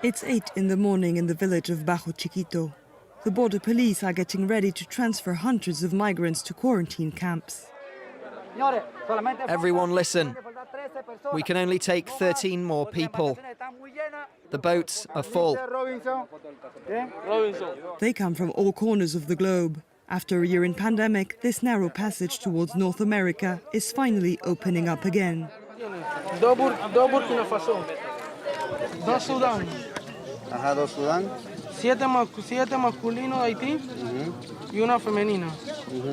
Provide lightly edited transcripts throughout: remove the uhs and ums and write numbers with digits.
It's 8 in the morning in the village of Bajo Chiquito. The border police are getting ready to transfer hundreds of migrants to quarantine camps. Everyone listen. We can only take 13 more people. The boats are full. They come from all corners of the globe. After a year in pandemic, this narrow passage towards North America is finally opening up again. Dos Burkina Faso, dos Sudán. Ajá, dos Sudán. Siete masculinos de Haití y una femenina.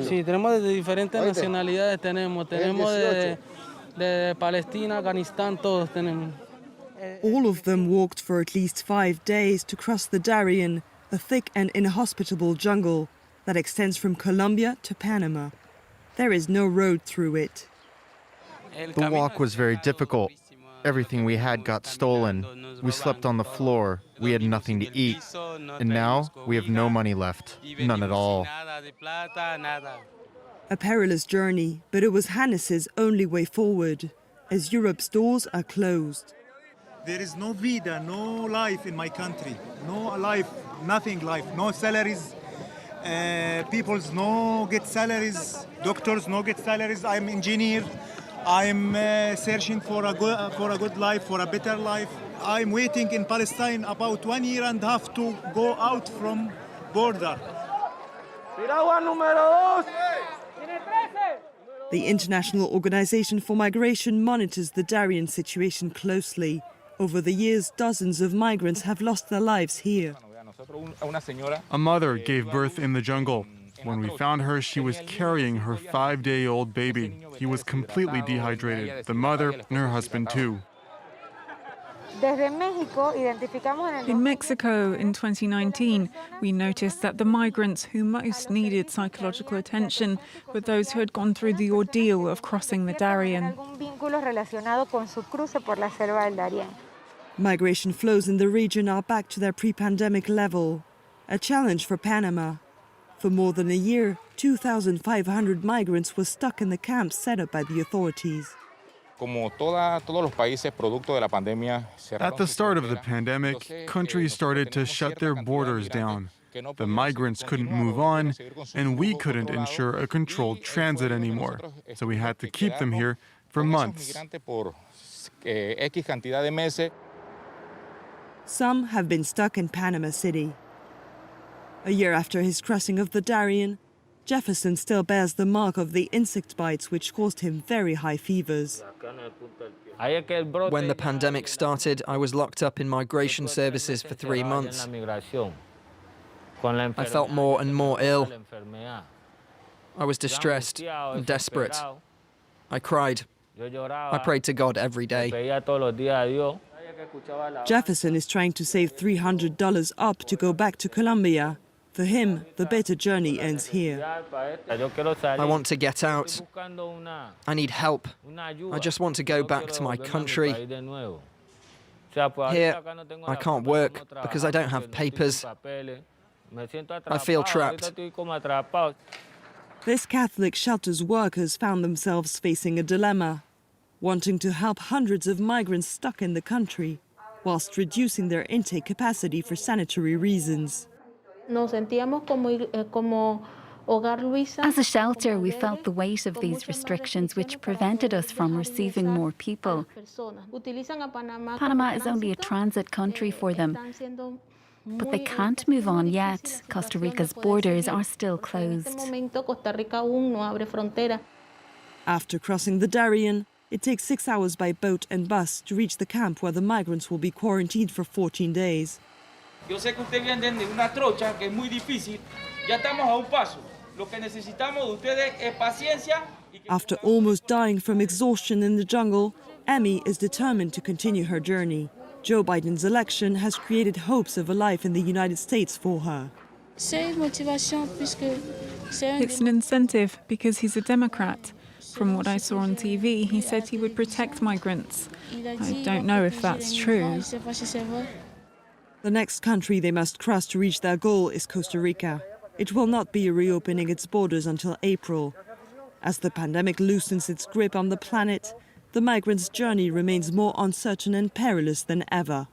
Sí, tenemos de diferentes nacionalidades, tenemos de Palestina, Afganistán, todos tenemos. All of them walked for at least 5 days to cross the Darien, a thick and inhospitable jungle that extends from Colombia to Panama. There is no road through it. The walk was very difficult. Everything we had got stolen. We slept on the floor. We had nothing to eat. And now we have no money left. None at all. A perilous journey, but it was Hannes's only way forward, as Europe's doors are closed. There is no vida, no life in my country. No life, nothing life, no salaries. People's no get salaries. Doctors no get salaries. I'm engineer. I'm searching for a good life, for a better life. I'm waiting in Palestine about 1.5 years to go out from border. The International Organization for Migration monitors the Darien situation closely. Over the years, dozens of migrants have lost their lives here. A mother gave birth in the jungle. When we found her, she was carrying her 5-day-old baby. He was completely dehydrated, the mother and her husband too. In Mexico in 2019, we noticed that the migrants who most needed psychological attention were those who had gone through the ordeal of crossing the Darien. Migration flows in the region are back to their pre-pandemic level, a challenge for Panama. For more than a year, 2,500 migrants were stuck in the camps set up by the authorities. At the start of the pandemic, countries started to shut their borders down. The migrants couldn't move on, and we couldn't ensure a controlled transit anymore. So we had to keep them here for months. Some have been stuck in Panama City. A year after his crossing of the Darien, Jefferson still bears the mark of the insect bites which caused him very high fevers. When the pandemic started, I was locked up in migration services for 3 months. I felt more and more ill. I was distressed and desperate. I cried. I prayed to God every day. Jefferson is trying to save $300 up to go back to Colombia. For him, the better journey ends here. I want to get out. I need help. I just want to go back to my country. Here, I can't work because I don't have papers. I feel trapped. This Catholic shelter's workers found themselves facing a dilemma, wanting to help hundreds of migrants stuck in the country, whilst reducing their intake capacity for sanitary reasons. As a shelter, we felt the weight of these restrictions which prevented us from receiving more people. Panama is only a transit country for them, but they can't move on yet. Costa Rica's borders are still closed. After crossing the Darien, it takes 6 hours by boat and bus to reach the camp where the migrants will be quarantined for 14 days. Yo sé que ustedes vienen de una trocha que es muy difícil. Ya estamos a un paso. Lo que necesitamos de ustedes es paciencia. After almost dying from exhaustion in the jungle, Emmy is determined to continue her journey. Joe Biden's election has created hopes of a life in the United States for her. It's an incentive because he's a Democrat. From what I saw on TV, he said he would protect migrants. I don't know if that's true. The next country they must cross to reach their goal is Costa Rica. It will not be reopening its borders until April. As the pandemic loosens its grip on the planet, the migrants' journey remains more uncertain and perilous than ever.